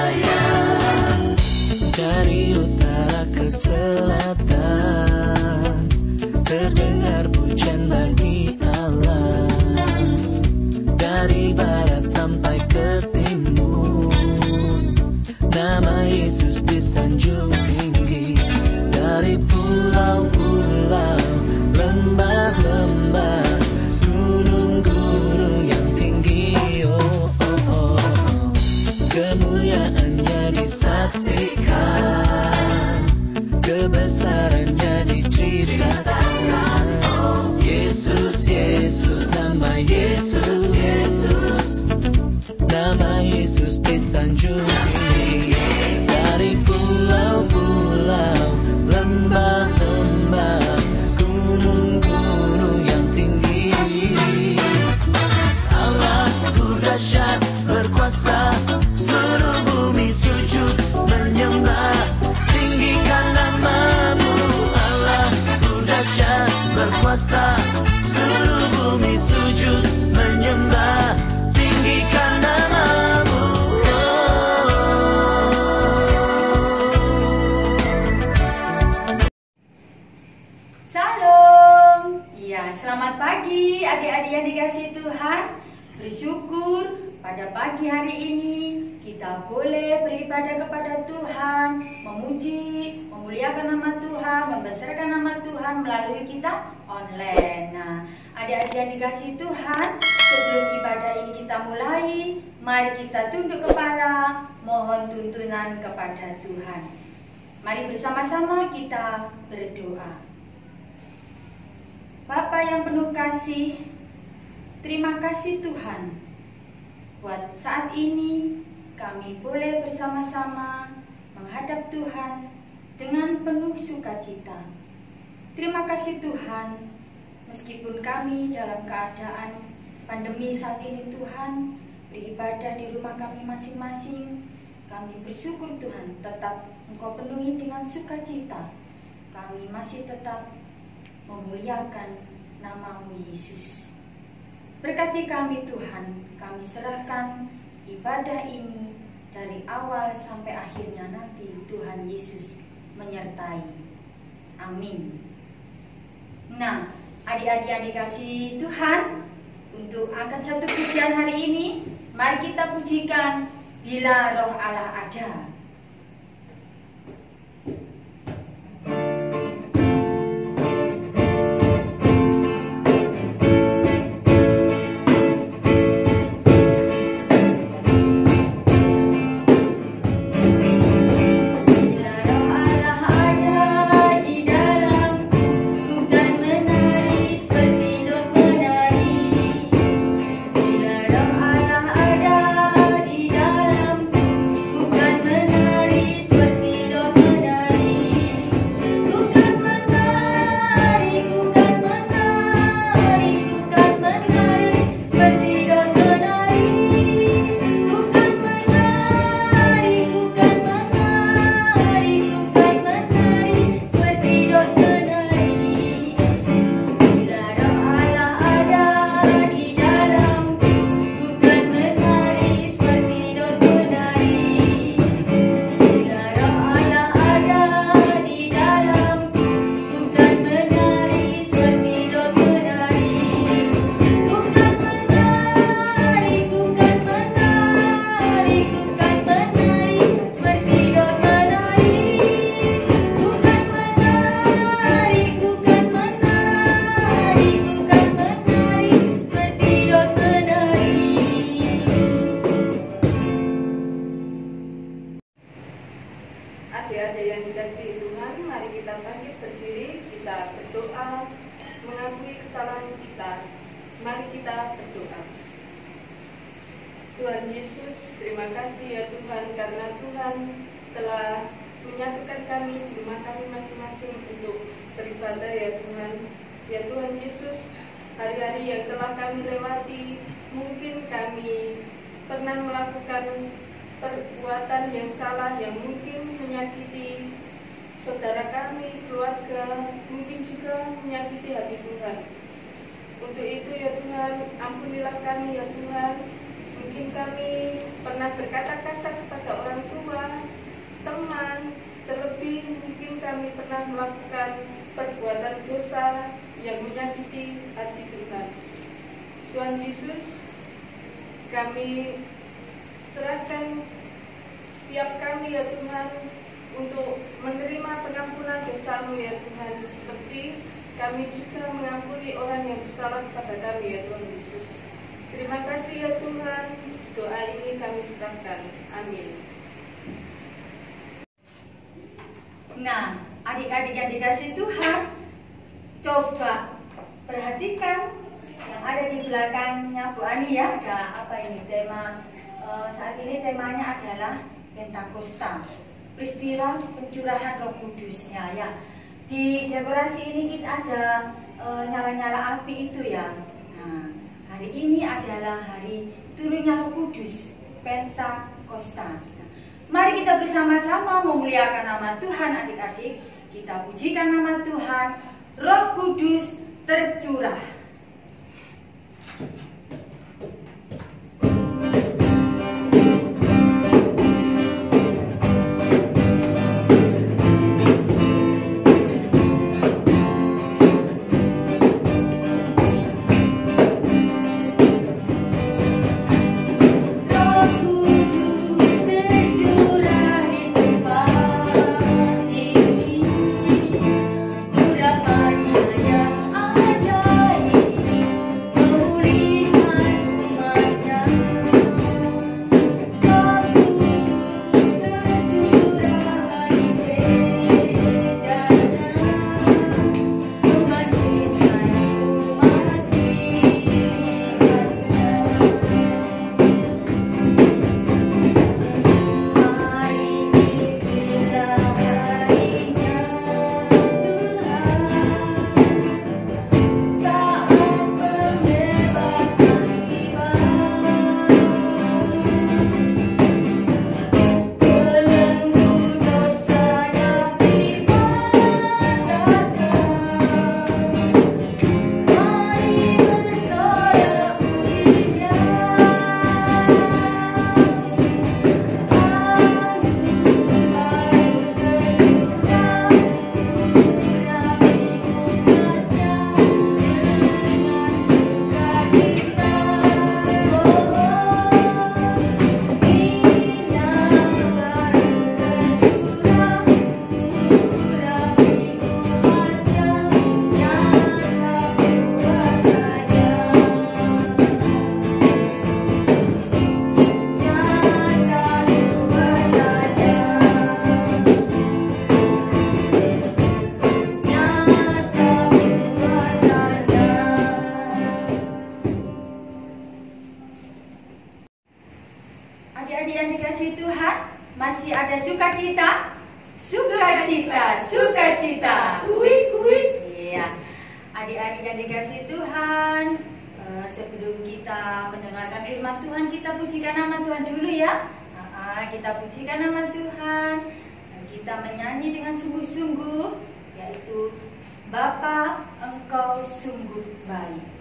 sayang. Dari utara ke selatan terdengar pujian bagi Allah. Dari barat sampai ke timur nama Yesus disanjung tinggi. Dari pulau-pulau, lembah-lembah, gunung-gunung yang tinggi, oh, oh, oh. Kemuliaannya disaksikan, kebesarannya diceritakan. Yesus, Yesus, nama Yesus, Yesus, nama Yesus disanjung tinggi. Dari pulau-pulau, lembah-lembah, gunung-gunung yang tinggi. Allahku dahsyat berkuasa, seluruh bumi sujud menyembah, tinggikan namamu. Allahku dahsyat berkuasa, seluruh bumi sujud menyembah, tinggikan namamu. Salam. Ya, selamat pagi adik-adik yang dikasihi Tuhan. Bersyukur pada pagi hari ini kita boleh beribadah kepada Tuhan, memuji, memuliakan nama Tuhan, membesarkan nama Tuhan melalui kita online. Nah, adik-adik yang dikasihi Tuhan, sebelum ibadah ini kita mulai, mari kita tunduk kepala, mohon tuntunan kepada Tuhan. Mari bersama-sama kita berdoa. Bapa yang penuh kasih, terima kasih Tuhan buat saat ini kami boleh bersama-sama menghadap Tuhan dengan penuh sukacita. Terima kasih Tuhan, meskipun kami dalam keadaan pandemi saat ini Tuhan, beribadah di rumah kami masing-masing, kami bersyukur Tuhan tetap Engkau penuhi dengan sukacita. Kami masih tetap memuliakan nama-Mu Yesus. Berkati kami Tuhan, kami serahkan ibadah ini dari awal sampai akhirnya nanti Tuhan Yesus menyertai. Amin. Nah, adik-adik yang dikasihi Tuhan, untuk angkat satu pujian hari ini, mari kita pujikan Bila Roh Allah Ada. Adik-adik yang dikasihi Tuhan, mari kita bangkit berdiri, kita berdoa, mengakui kesalahan kita. Mari kita berdoa. Tuhan Yesus, terima kasih ya Tuhan, karena Tuhan telah menyatukan kami di rumah kami masing-masing untuk beribadah ya Tuhan. Ya Tuhan Yesus, hari-hari yang telah kami lewati, mungkin kami pernah melakukan perbuatan yang salah yang mungkin menyakiti saudara kami, keluarga, mungkin juga menyakiti hati Tuhan. Untuk itu ya Tuhan, ampunilah kami ya Tuhan. Mungkin kami pernah berkata kasar kepada orang tua kami pernah melakukan perbuatan dosa yang menyakiti hati Tuhan. Tuhan Yesus, kami serahkan setiap kami ya Tuhan untuk menerima pengampunan dosa-Mu ya Tuhan, seperti kami juga mengampuni orang yang bersalah kepada kami ya Tuhan Yesus. Terima kasih ya Tuhan, doa ini kami serahkan. Amin. Nah, adik-adik yang dikasih Tuhan, coba perhatikan yang ada di belakangnya Bu Ani ya. Ada apa ini tema saat ini? Temanya adalah Pentakosta, peristiwa pencurahan Roh Kudusnya ya. Di dekorasi ini kita ada nyala-nyala api itu ya. Nah, hari ini adalah hari turunnya Roh Kudus, Pentakosta. Mari kita bersama-sama memuliakan nama Tuhan adik-adik. Kita pujikan nama Tuhan, Roh Kudus tercurah. Adik-adik yang dikasih Tuhan, masih ada sukacita? Sukacita, sukacita. Iya. Adik-adik yang dikasih Tuhan, sebelum kita mendengarkan firman Tuhan, kita pujikan nama Tuhan dulu ya. Kita pujikan nama Tuhan. Kita menyanyi dengan sungguh-sungguh, yaitu Bapa, Engkau sungguh baik.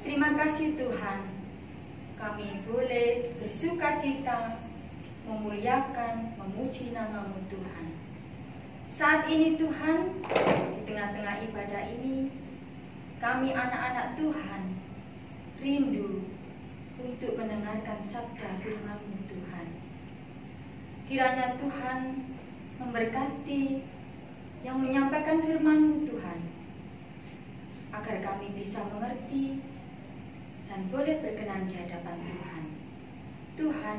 Terima kasih Tuhan, kami boleh bersuka cita, memuliakan, memuji nama-Mu Tuhan. Saat ini Tuhan, di tengah-tengah ibadah ini, kami anak-anak Tuhan rindu untuk mendengarkan sabda firman-Mu Tuhan. Kiranya Tuhan memberkati yang menyampaikan firman-Mu Tuhan, agar kami bisa mengerti dan boleh berkenan di hadapan Tuhan. Tuhan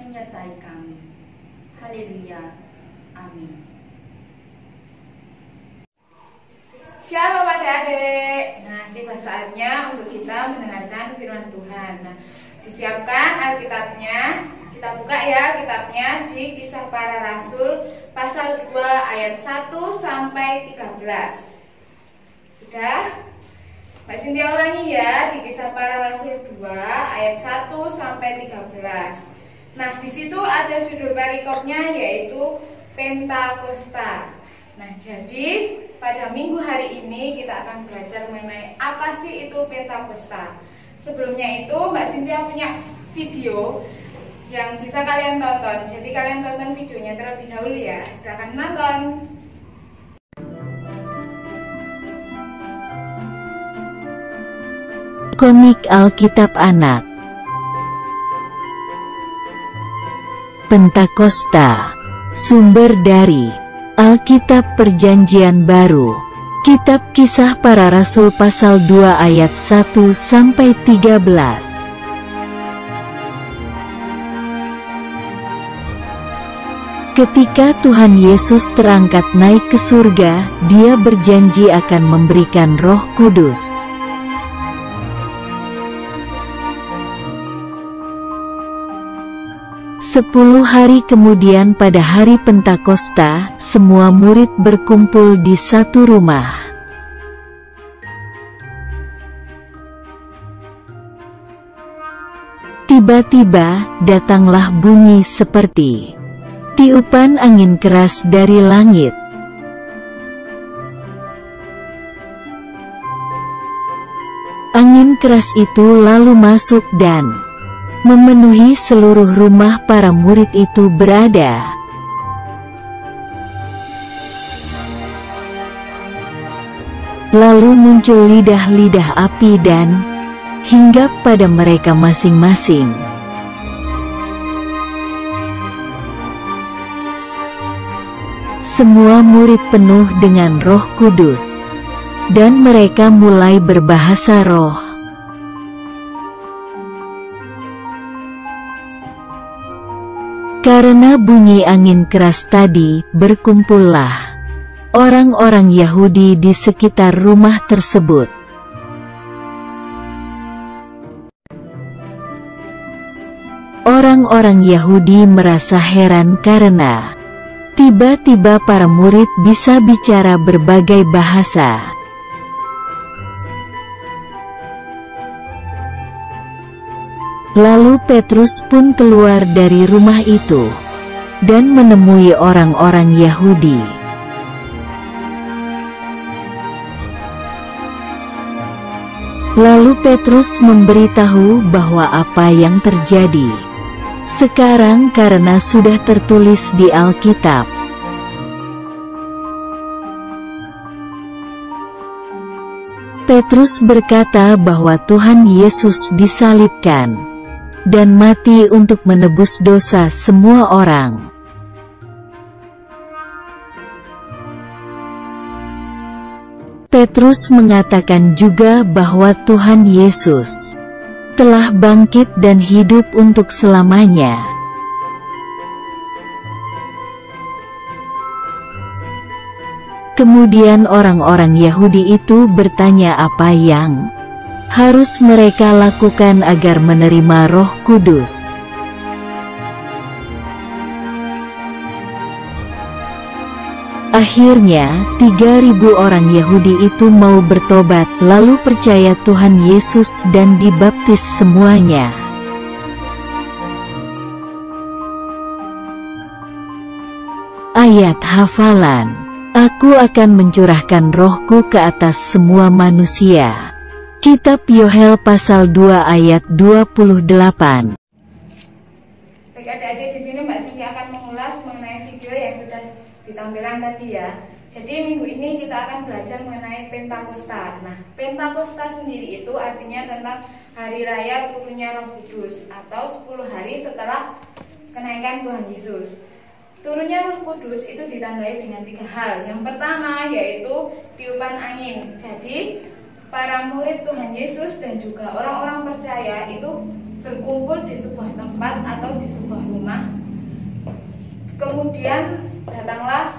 menyertai kami. Haleluya. Amin. Shalom adik-adik. Nah, tiba saatnya untuk kita mendengarkan firman Tuhan. Nah, disiapkan Alkitabnya. Kita buka ya kitabnya di Kisah Para Rasul pasal 2 ayat 1 sampai 13. Sudah? Mbak Cynthia ulangi ya, di Kisah Para Rasul 2 ayat 1 sampai 13. Nah, di situ ada judul perikopnya yaitu Pentakosta. Nah, jadi pada minggu hari ini kita akan belajar mengenai apa sih itu Pentakosta. Sebelumnya itu Mbak Cynthia punya video yang bisa kalian tonton. Jadi kalian tonton videonya terlebih dahulu ya. Silakan nonton. Komik Alkitab Anak. Pentakosta. Sumber dari Alkitab Perjanjian Baru, Kitab Kisah Para Rasul pasal 2 ayat 1 sampai 13. Ketika Tuhan Yesus terangkat naik ke surga, Dia berjanji akan memberikan Roh Kudus. Sepuluh hari kemudian pada hari Pentakosta, semua murid berkumpul di satu rumah. Tiba-tiba, datanglah bunyi seperti tiupan angin keras dari langit. Angin keras itu lalu masuk dan memenuhi seluruh rumah para murid itu berada. Lalu muncul lidah-lidah api dan hinggap pada mereka masing-masing. Semua murid penuh dengan Roh Kudus, dan mereka mulai berbahasa roh. Karena bunyi angin keras tadi, berkumpullah orang-orang Yahudi di sekitar rumah tersebut. Orang-orang Yahudi merasa heran karena tiba-tiba para murid bisa bicara berbagai bahasa. Lalu Petrus pun keluar dari rumah itu dan menemui orang-orang Yahudi. Lalu Petrus memberitahu bahwa apa yang terjadi sekarang karena sudah tertulis di Alkitab. Petrus berkata bahwa Tuhan Yesus disalibkan dan mati untuk menebus dosa semua orang. Petrus mengatakan juga bahwa Tuhan Yesus telah bangkit dan hidup untuk selamanya. Kemudian orang-orang Yahudi itu bertanya apa yang harus mereka lakukan agar menerima Roh Kudus. Akhirnya, 3.000 orang Yahudi itu mau bertobat, lalu percaya Tuhan Yesus dan dibaptis semuanya. Ayat hafalan. Aku akan mencurahkan rohku ke atas semua manusia. Kitab Yoel pasal 2 ayat 28. Baik adik-adik, di sini Mbak Sinti akan mengulas mengenai video yang sudah ditampilkan tadi ya. Jadi minggu ini kita akan belajar mengenai Pentakosta. Nah, Pentakosta sendiri itu artinya tentang hari raya turunnya Roh Kudus atau 10 hari setelah kenaikan Tuhan Yesus. Turunnya Roh Kudus itu ditandai dengan 3 hal. Yang pertama yaitu tiupan angin. Jadi para murid Tuhan Yesus dan juga orang-orang percaya itu berkumpul di sebuah tempat atau di sebuah rumah. Kemudian datanglah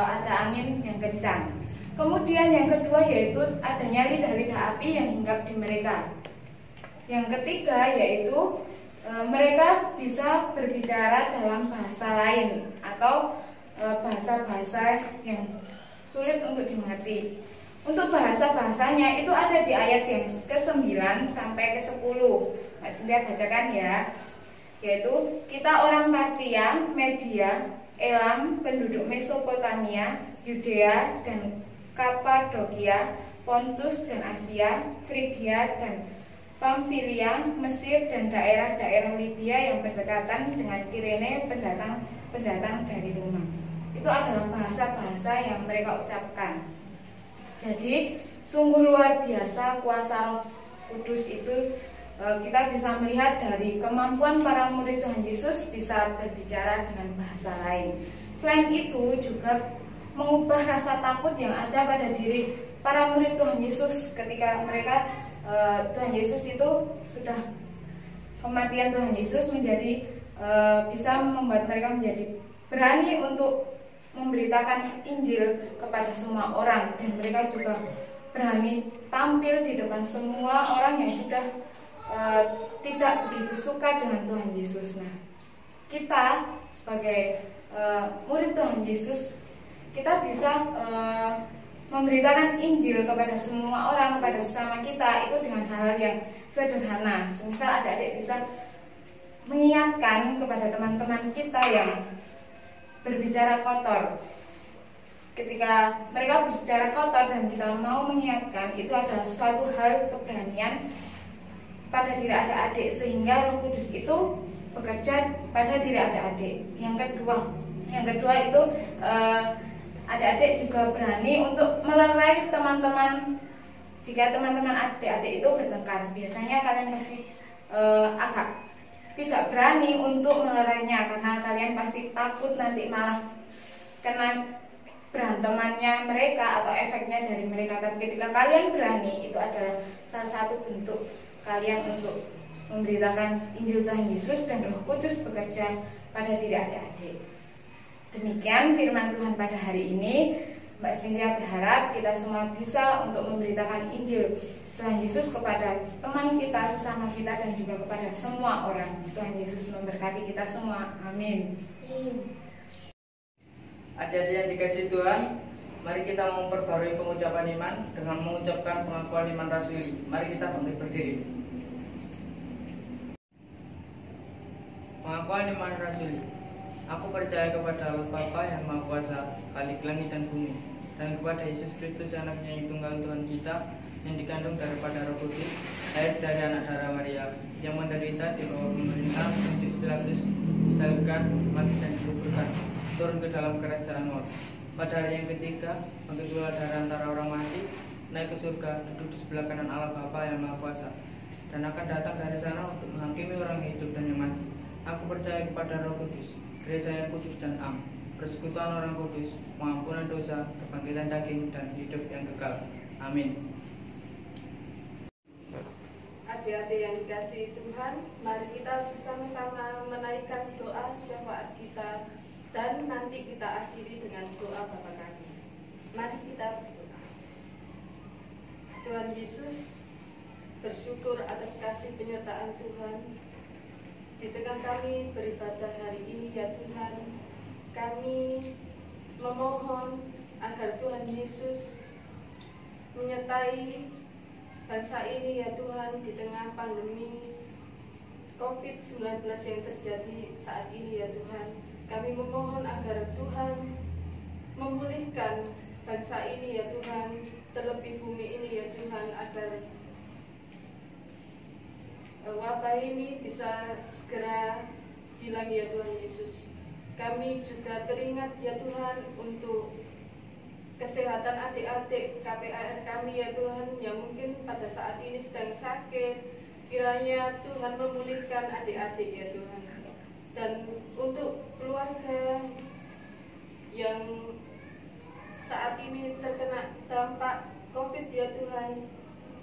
ada angin yang kencang. Kemudian yang kedua yaitu adanya lidah-lidah api yang hinggap di mereka. Yang ketiga yaitu mereka bisa berbicara dalam bahasa lain atau bahasa-bahasa yang sulit untuk dimengerti. Untuk bahasa-bahasanya itu ada di ayat yang ke-9 sampai ke-10. Mas Sintia bacakan ya. Yaitu kita orang Partia, Media, Elam, penduduk Mesopotamia, Yudea dan Kapadokia, Pontus dan Asia, Frigia dan Pamfilia, Mesir dan daerah-daerah Libya yang berdekatan dengan Kirene, pendatang dari Roma. Itu adalah bahasa-bahasa yang mereka ucapkan. Jadi sungguh luar biasa kuasa Roh Kudus itu. Kita bisa melihat dari kemampuan para murid Tuhan Yesus bisa berbicara dengan bahasa lain. Selain itu juga mengubah rasa takut yang ada pada diri para murid Tuhan Yesus ketika mereka Tuhan Yesus itu sudah kematian Tuhan Yesus menjadi bisa membuat mereka menjadi berani untuk memberitakan Injil kepada semua orang, dan mereka juga berani tampil di depan semua orang yang sudah tidak begitu suka dengan Tuhan Yesus. Nah, kita sebagai murid Tuhan Yesus, kita bisa memberitakan Injil kepada semua orang, kepada sesama kita itu dengan hal-hal yang sederhana. Misal adik-adik bisa mengingatkan kepada teman-teman kita yang berbicara kotor. Ketika mereka berbicara kotor dan kita mau mengingatkan, itu adalah suatu hal keberanian pada diri adik-adik, sehingga Roh Kudus itu bekerja pada diri adik-adik. Yang kedua itu adik-adik juga berani untuk melerai teman-teman. Jika teman-teman adik-adik itu bertengkar, biasanya kalian pasti agak tidak berani untuk melerainya, karena kalian pasti takut nanti malah kena berantemannya mereka atau efeknya dari mereka. Tapi ketika kalian berani, itu adalah salah satu bentuk kalian untuk memberitakan Injil Tuhan Yesus dan Roh Kudus bekerja pada diri adik-adik. Demikian firman Tuhan pada hari ini. Mbak Sintia berharap kita semua bisa untuk memberitakan Injil Tuhan Yesus kepada teman kita, sesama kita, dan juga kepada semua orang. Tuhan Yesus memberkati kita semua. Amin. Adik-adik yang dikasihi Tuhan, mari kita memperbarui pengucapan iman dengan mengucapkan pengakuan iman rasuli. Mari kita bangkit berdiri. Pengakuan iman rasuli. Aku percaya kepada Allah Bapa yang Maha Kuasa, Khalik langit dan bumi, dan kepada Yesus Kristus anaknya yang tunggal Tuhan kita, yang dikandung daripada Roh Kudus, lahir dari anak darah Maria, yang menderita di bawah pemerintah Pontius Pilatus, disalibkan, mati dan dikuburkan, turun ke dalam kerajaan maut. Pada hari yang ketiga, bangkit pula dari antara orang mati, naik ke surga, duduk di sebelah kanan Allah Bapa yang Maha Kuasa, dan akan datang dari sana untuk menghakimi orang yang hidup dan yang mati. Aku percaya kepada Roh Kudus, gereja yang kudus dan am, persekutuan orang kudus, pengampunan dosa, kebangkitan daging, dan hidup yang kekal. Amin. Adik-adik yang dikasihi Tuhan, mari kita bersama-sama menaikkan doa syafaat kita, dan nanti kita akhiri dengan doa Bapa kami. Mari kita berdoa. Tuhan Yesus, bersyukur atas kasih penyertaan Tuhan di tengah kami beribadah hari ini ya Tuhan. Kami memohon agar Tuhan Yesus menyertai bangsa ini ya Tuhan di tengah pandemi COVID-19 yang terjadi saat ini ya Tuhan. Kami memohon agar Tuhan memulihkan bangsa ini ya Tuhan, terlebih bumi ini ya Tuhan, agar wabah ini bisa segera hilang ya Tuhan Yesus. Kami juga teringat ya Tuhan untuk kesehatan adik-adik KPAR kami ya Tuhan, yang mungkin pada saat ini sedang sakit. Kiranya Tuhan memulihkan adik-adik ya Tuhan. Dan untuk keluarga yang saat ini terkena dampak COVID ya Tuhan,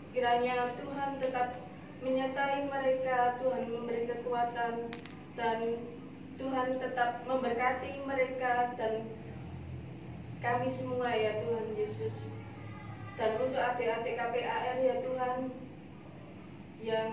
kiranya Tuhan tetap menyertai mereka, Tuhan memberi kekuatan, dan Tuhan tetap memberkati mereka dan kami semua ya Tuhan Yesus. Dan untuk adik-adik KPAR ya Tuhan yang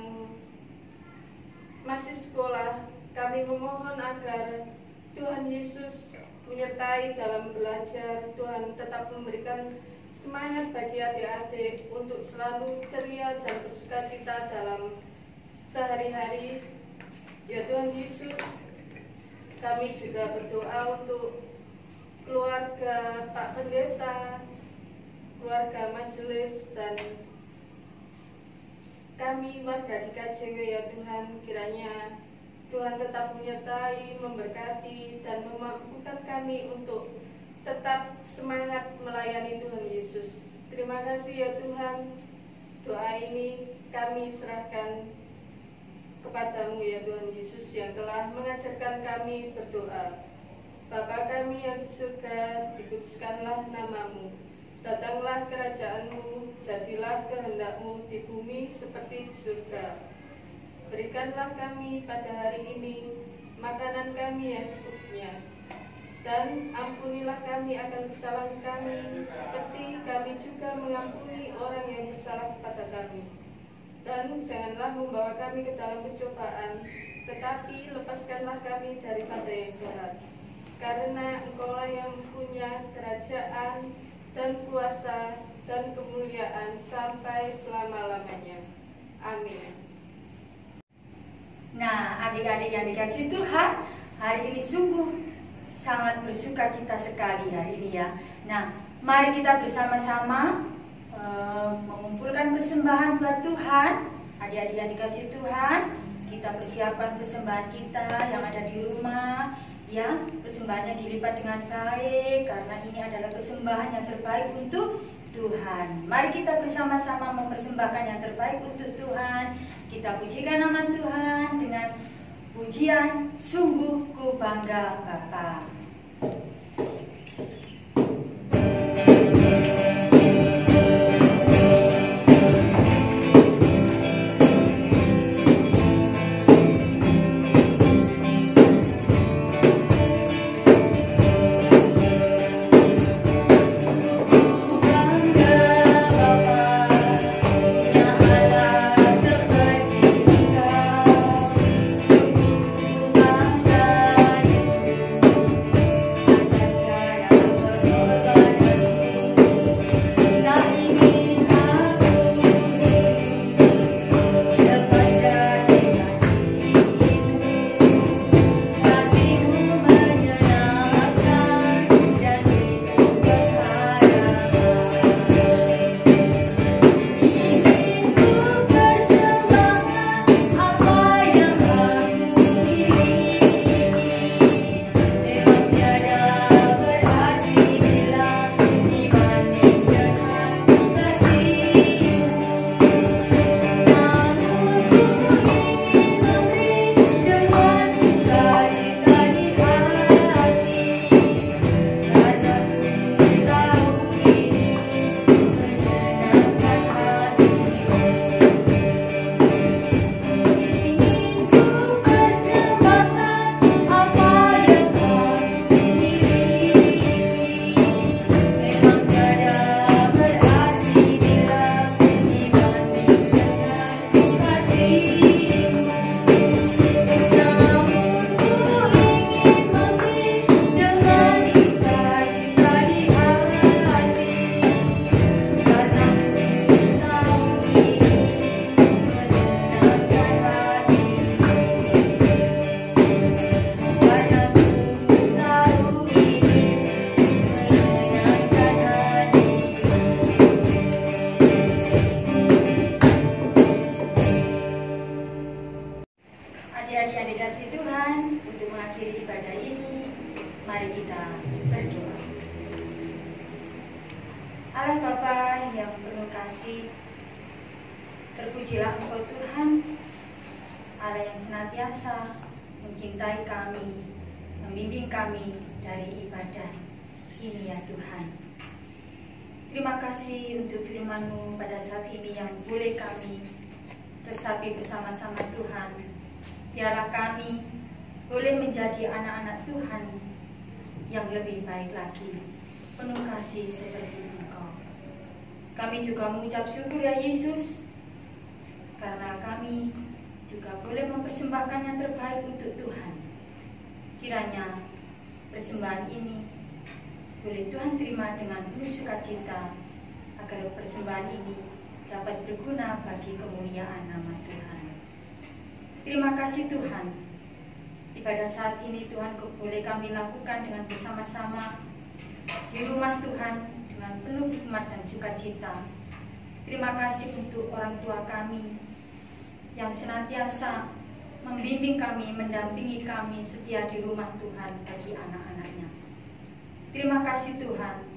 masih sekolah, kami memohon agar Tuhan Yesus menyertai dalam belajar. Tuhan tetap memberikan semangat bagi adik-adik untuk selalu ceria dan bersukacita dalam sehari-hari ya Tuhan Yesus. Kami juga berdoa untuk keluarga Pak Pendeta, keluarga majelis, dan kami warga di KJW ya Tuhan. Kiranya Tuhan tetap menyertai, memberkati, dan memampukan kami untuk tetap semangat melayani Tuhan Yesus. Terima kasih ya Tuhan. Doa ini kami serahkan kepadamu ya Tuhan Yesus, yang telah mengajarkan kami berdoa. Bapa kami yang di surga, dikuduskanlah namamu. Datanglah kerajaanmu, jadilah kehendakmu di bumi seperti di surga. Berikanlah kami pada hari ini makanan kami yang secukupnya, dan ampunilah kami akan kesalahan kami, seperti kami juga mengampuni orang yang bersalah kepada kami. Dan janganlah membawa kami ke dalam pencobaan, tetapi lepaskanlah kami daripada yang jahat. Karena Engkaulah yang punya kerajaan dan kuasa dan kemuliaan sampai selama-lamanya. Amin. Nah, adik-adik yang dikasihi Tuhan, hari ini sungguh sangat bersuka cita sekali hari ini ya. Nah, mari kita bersama-sama mengumpulkan persembahan buat Tuhan. Adik-adik yang dikasihi Tuhan, kita persiapkan persembahan kita yang ada di rumah. Ya, persembahannya dilipat dengan baik karena ini adalah persembahan yang terbaik untuk Tuhan. Mari kita bersama-sama mempersembahkan yang terbaik untuk Tuhan. Kita pujikan nama Tuhan dengan pujian Sungguh Ku Bangga Bapa. Ku bangga Yesus. kasih. Terpujilah Engkau Tuhan, Allah yang senantiasa mencintai kami, membimbing kami dari ibadah ini ya Tuhan. Terima kasih untuk firman-Mu pada saat ini yang boleh kami resapi bersama-sama Tuhan. Biarlah kami boleh menjadi anak-anak Tuhan yang lebih baik lagi, penuh kasih seperti Engkau. Kami juga mengucap syukur ya Yesus, karena kami juga boleh mempersembahkan yang terbaik untuk Tuhan. Kiranya persembahan ini boleh Tuhan terima dengan penuh sukacita, agar persembahan ini dapat berguna bagi kemuliaan nama Tuhan. Terima kasih Tuhan. Ibadah saat ini Tuhan boleh kami lakukan dengan bersama-sama di rumah Tuhan dengan penuh hikmat dan sukacita. Terima kasih untuk orang tua kami yang senantiasa membimbing kami, mendampingi kami setia di rumah Tuhan bagi anak-anaknya. Terima kasih Tuhan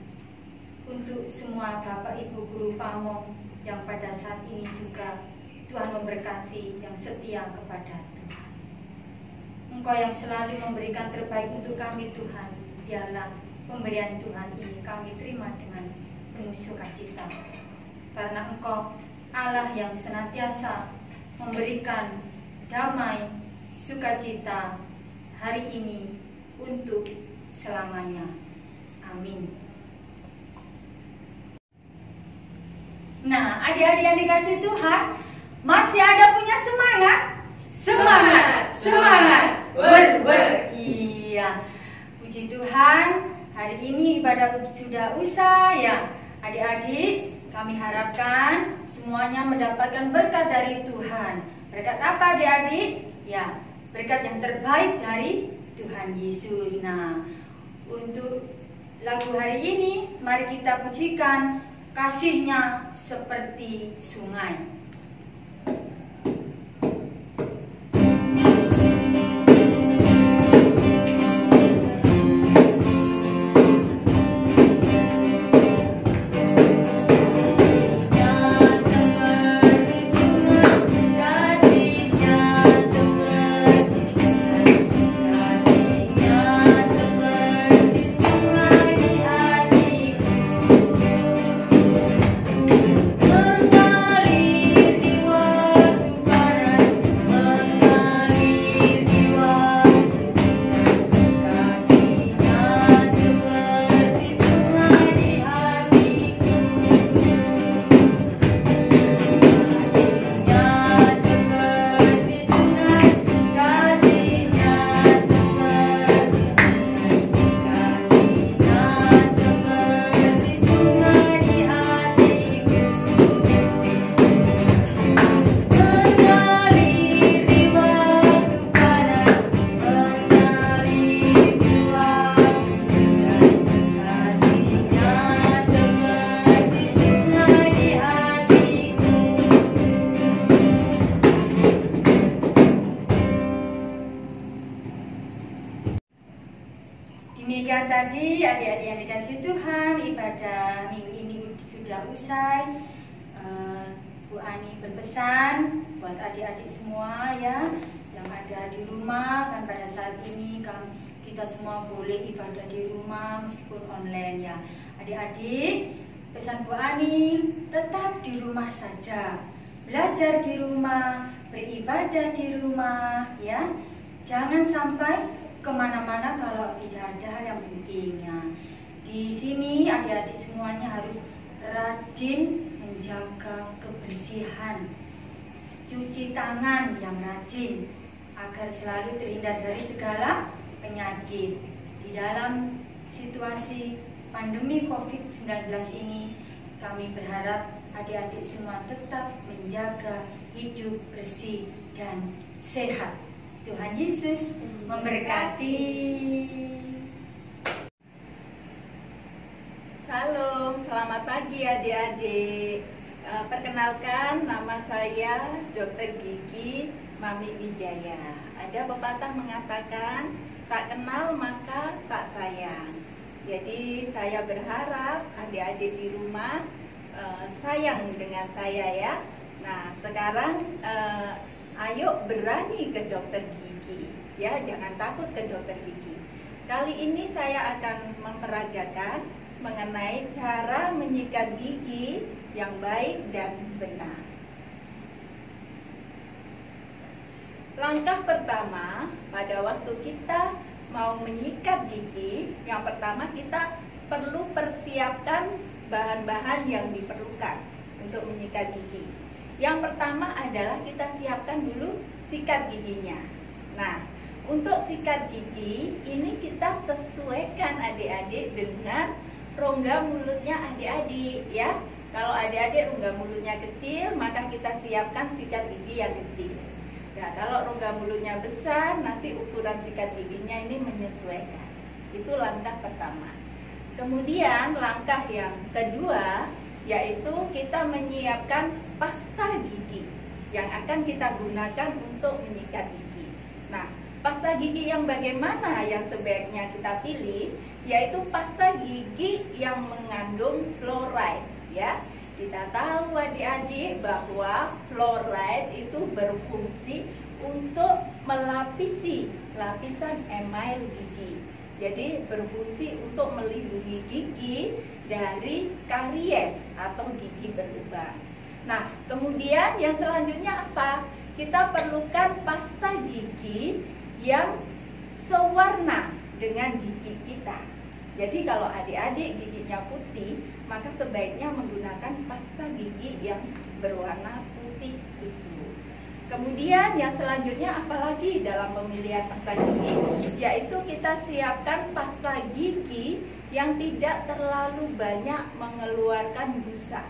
untuk semua Bapak Ibu Guru Pamong yang pada saat ini juga Tuhan memberkati, yang setia kepada Tuhan. Engkau yang selalu memberikan terbaik untuk kami Tuhan. Biarlah pemberian Tuhan ini kami terima dengan penuh sukacita, karena Engkau Allah yang senantiasa memberikan damai, sukacita hari ini untuk selamanya. Amin. Nah, adik-adik yang dikasih Tuhan, masih ada punya semangat? Semangat, Iya, puji Tuhan, hari ini ibadah sudah usai ya. Adik-adik, kami harapkan semuanya mendapatkan berkat dari Tuhan. Berkat apa adik-adik? Ya, berkat yang terbaik dari Tuhan Yesus. Nah, untuk lagu hari ini, mari kita pujikan kasih-Nya seperti sungai. Demikian tadi adik-adik yang dikasih Tuhan, ibadah minggu ini sudah usai. Bu Ani berpesan buat adik-adik semua ya yang ada di rumah, kan pada saat ini kita semua boleh ibadah di rumah meskipun online ya. Adik-adik, pesan Bu Ani, tetap di rumah saja, belajar di rumah, beribadah di rumah ya. Jangan sampai kemana-mana kalau tidak ada hal yang pentingnya. Di sini adik-adik semuanya harus rajin menjaga kebersihan, cuci tangan yang rajin agar selalu terhindar dari segala penyakit. Di dalam situasi pandemi COVID-19 ini, kami berharap adik-adik semua tetap menjaga hidup bersih dan sehat. Tuhan Yesus memberkati. Salam, selamat pagi adik-adik. Perkenalkan, nama saya Dr. Gigi Mami Wijaya. Ada pepatah mengatakan, tak kenal maka tak sayang. Jadi saya berharap adik-adik di rumah sayang dengan saya ya. Nah, sekarang ayo berani ke dokter gigi ya, jangan takut ke dokter gigi. Kali ini saya akan memperagakan mengenai cara menyikat gigi yang baik dan benar. Langkah pertama pada waktu kita mau menyikat gigi, yang pertama kita perlu persiapkan bahan-bahan yang diperlukan untuk menyikat gigi. Yang pertama adalah kita siapkan dulu sikat giginya. Nah, untuk sikat gigi ini kita sesuaikan adik-adik dengan rongga mulutnya adik-adik ya. Kalau adik-adik rongga mulutnya kecil, maka kita siapkan sikat gigi yang kecil. Nah, kalau rongga mulutnya besar, nanti ukuran sikat giginya ini menyesuaikan. Itu langkah pertama. Kemudian langkah yang kedua yaitu kita menyiapkan pasta gigi yang akan kita gunakan untuk menyikat gigi. Nah, pasta gigi yang bagaimana yang sebaiknya kita pilih, yaitu pasta gigi yang mengandung fluoride ya. Kita tahu adik-adik bahwa fluoride itu berfungsi untuk melapisi lapisan email gigi. Jadi berfungsi untuk melindungi gigi dari karies atau gigi berlubang. Nah, kemudian yang selanjutnya apa? Kita perlukan pasta gigi yang sewarna dengan gigi kita. Jadi kalau adik-adik giginya putih, maka sebaiknya menggunakan pasta gigi yang berwarna putih susu. Kemudian yang selanjutnya apalagi dalam pemilihan pasta gigi, yaitu kita siapkan pasta gigi yang tidak terlalu banyak mengeluarkan busa.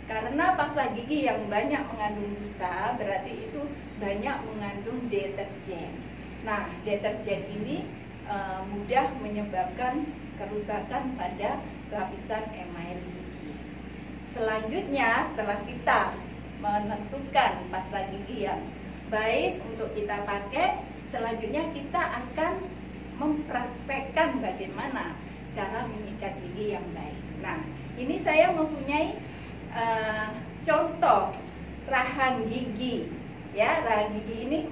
Karena pasta gigi yang banyak mengandung busa berarti itu banyak mengandung deterjen. Nah, deterjen ini mudah menyebabkan kerusakan pada lapisan email gigi. Selanjutnya setelah kita menentukan pasta gigi yang baik untuk kita pakai, selanjutnya kita akan mempraktekkan bagaimana cara menyikat gigi yang baik. Nah, ini saya mempunyai contoh rahang gigi ya. Rahang gigi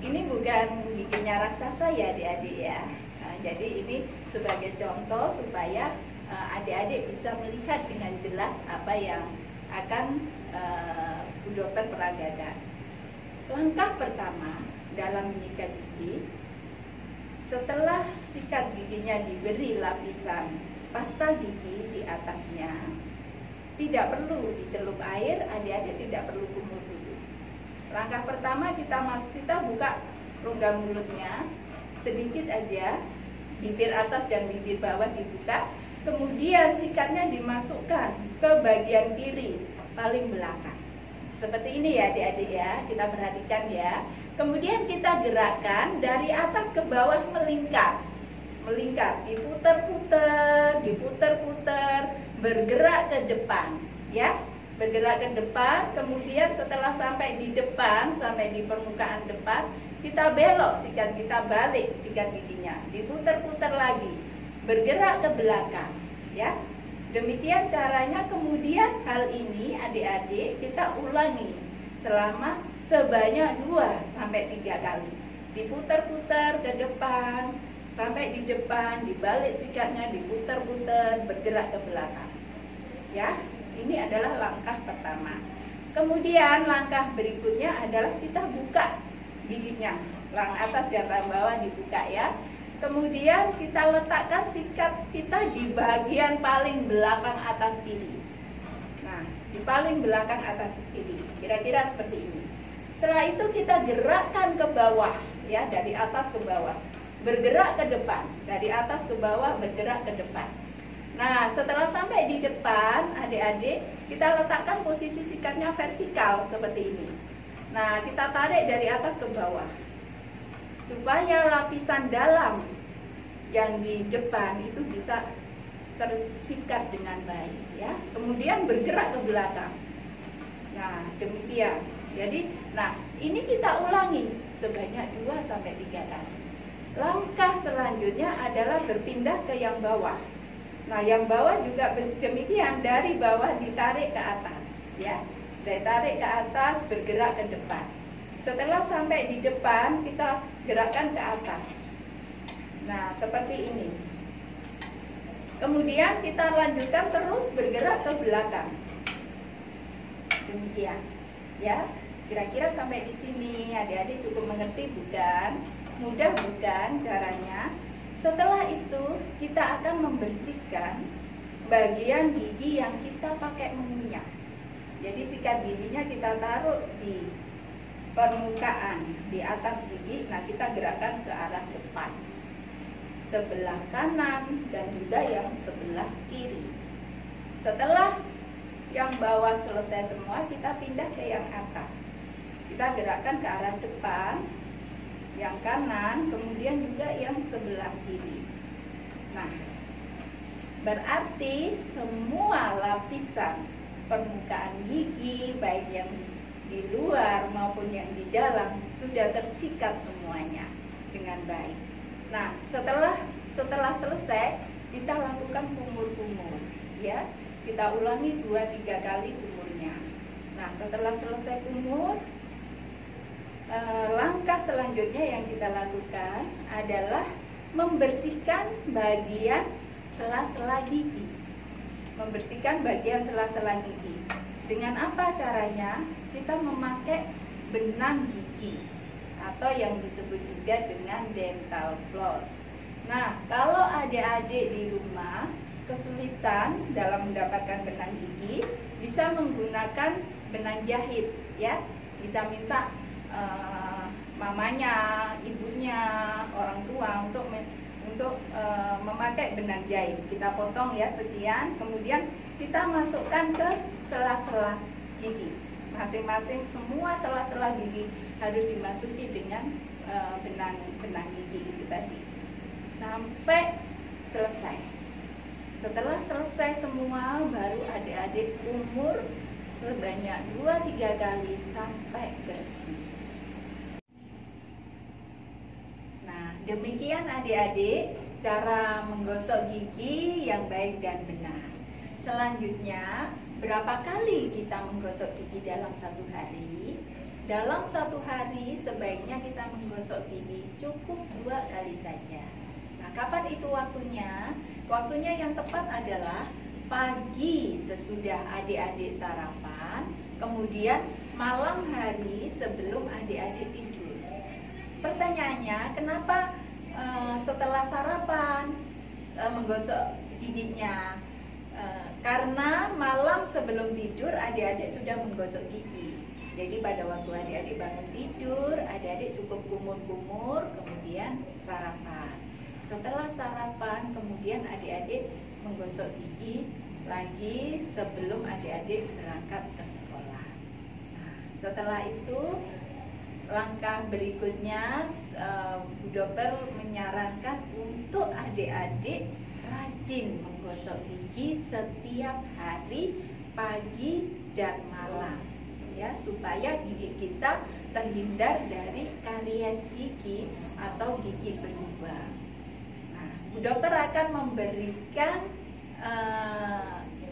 ini bukan giginya raksasa ya adik-adik ya. Nah, jadi ini sebagai contoh supaya adik-adik bisa melihat dengan jelas apa yang akan Bu Dokter peragakan. Langkah pertama dalam menyikat gigi, setelah sikat giginya diberi lapisan pasta gigi di atasnya, tidak perlu dicelup air, adik-adik tidak perlu kumur dulu. Langkah pertama kita buka rongga mulutnya sedikit aja, bibir atas dan bibir bawah dibuka. Kemudian sikatnya dimasukkan ke bagian kiri paling belakang. Seperti ini ya adik-adik ya, kita perhatikan ya. Kemudian kita gerakkan dari atas ke bawah melingkar, diputer-puter, bergerak ke depan ya. Bergerak ke depan, kemudian setelah sampai di depan, sampai di permukaan depan, kita belok sikat, kita balik sikat giginya, diputer-puter lagi, bergerak ke belakang ya. Demikian caranya. Kemudian hal ini adik-adik kita ulangi selama sebanyak 2-3 kali. Diputer-puter ke depan, sampai di depan, dibalik sikatnya, diputer-puter, bergerak ke belakang ya. Ini adalah langkah pertama. Kemudian langkah berikutnya adalah kita buka giginya, rahang atas dan rahang bawah dibuka ya. Kemudian kita letakkan sikat kita di bagian paling belakang atas kiri. Nah, di paling belakang atas kiri, kira-kira seperti ini. Setelah itu kita gerakkan ke bawah ya, dari atas ke bawah, bergerak ke depan, dari atas ke bawah, bergerak ke depan. Nah, setelah sampai di depan, adik-adik, kita letakkan posisi sikatnya vertikal seperti ini. Nah, kita tarik dari atas ke bawah supaya lapisan dalam yang di depan itu bisa tersikat dengan baik ya. Kemudian bergerak ke belakang. Nah, demikian. Jadi, ini kita ulangi sebanyak 2-3 kali. Langkah selanjutnya adalah berpindah ke yang bawah. Nah, yang bawah juga demikian, dari bawah ditarik ke atas, ya. Ditarik ke atas, bergerak ke depan. Setelah sampai di depan, kita gerakkan ke atas. Nah, seperti ini. Kemudian kita lanjutkan terus bergerak ke belakang. Demikian, ya. Kira-kira sampai di sini adik-adik cukup mengerti bukan? Mudah bukan caranya? Setelah itu kita akan membersihkan bagian gigi yang kita pakai mengunyah. Jadi sikat giginya kita taruh di permukaan di atas gigi. Nah, kita gerakkan ke arah depan, sebelah kanan dan juga yang sebelah kiri. Setelah yang bawah selesai semua, kita pindah ke yang atas. Kita gerakkan ke arah depan, yang kanan, kemudian juga yang sebelah kiri. Nah, berarti semua lapisan permukaan gigi, baik yang di luar maupun yang di dalam, sudah tersikat semuanya dengan baik. Nah, setelah selesai, kita lakukan kumur-kumur, ya. Kita ulangi 2-3 kali kumurnya. Nah, setelah selesai kumur, langkah selanjutnya yang kita lakukan adalah membersihkan bagian sela-sela gigi. Membersihkan bagian sela-sela gigi. Dengan apa caranya? Kita memakai benang gigi atau yang disebut juga dengan dental floss. Nah, kalau adik-adik di rumah kesulitan dalam mendapatkan benang gigi, bisa menggunakan benang jahit, ya. Bisa minta mamanya, ibunya, orang tua untuk memakai benang jahit. Kita potong ya sekian, kemudian kita masukkan ke sela-sela gigi. Masing-masing semua sela-sela gigi harus dimasuki dengan benang gigi itu tadi sampai selesai. Setelah selesai semua, baru adik-adik kumur sebanyak 2-3 kali sampai bersih. Nah, demikian adik-adik cara menggosok gigi yang baik dan benar. Selanjutnya, berapa kali kita menggosok gigi dalam satu hari? Dalam satu hari sebaiknya kita menggosok gigi cukup 2 kali saja. Nah, kapan itu waktunya? Waktunya yang tepat adalah pagi sesudah adik-adik sarapan, kemudian malam hari sebelum adik-adik tidur. Pertanyaannya, kenapa setelah sarapan menggosok giginya? Karena malam sebelum tidur adik-adik sudah menggosok gigi. Jadi pada waktu adik-adik bangun tidur, adik-adik cukup kumur-kumur, kemudian sarapan. Setelah sarapan, kemudian adik-adik menggosok gigi lagi sebelum adik-adik berangkat ke sekolah. Nah, setelah itu langkah berikutnya, Bu Dokter menyarankan untuk adik-adik rajin menggosok gigi setiap hari pagi dan malam, ya, supaya gigi kita terhindar dari karies gigi atau gigi berlubang. Nah, Bu Dokter akan memberikan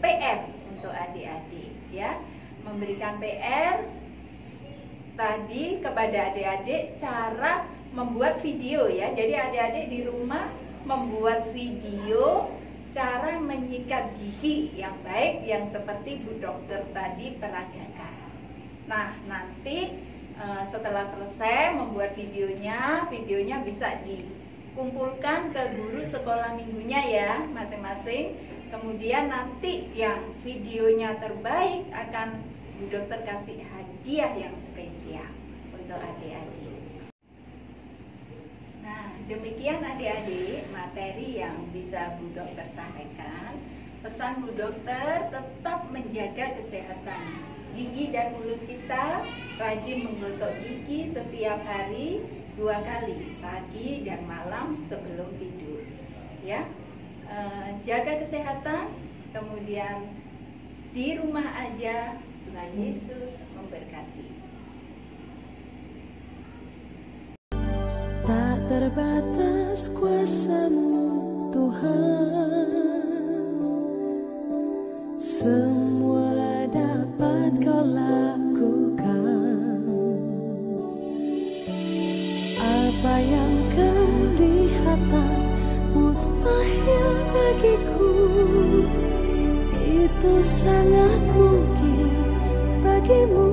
PR untuk adik-adik, ya, memberikan PR tadi kepada adik-adik cara membuat video, ya. Jadi adik-adik di rumah membuat video cara menyikat gigi yang baik yang seperti Bu Dokter tadi peragakan. Nah, nanti setelah selesai membuat videonya bisa dikumpulkan ke guru sekolah minggunya ya masing-masing. Kemudian nanti yang videonya terbaik akan Bu Dokter kasih hadiah yang spesial untuk adik-adik. Nah, demikian adik-adik materi yang bisa Bu Dokter sampaikan. Pesan Bu Dokter, tetap menjaga kesehatan gigi dan mulut kita, rajin menggosok gigi setiap hari 2 kali, pagi dan malam sebelum tidur. Ya, jaga kesehatan, kemudian di rumah aja. Tuhan Yesus memberkati. Tak terbatas kuasa-Mu Tuhan, mustahil bagiku, itu sangat mungkin bagimu.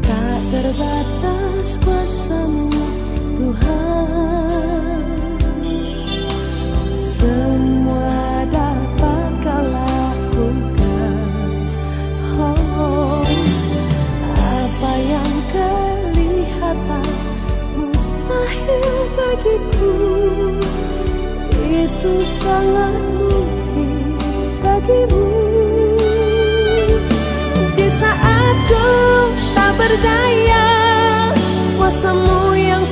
Tak terbatas kuasa-Mu Tuhan, semua dapat Kau lakukan. Oh, apa yang kelihatan mustahil bagiku, itu sangat mungkin bagimu. Di saat ku tak berdaya, kuasa-Mu yang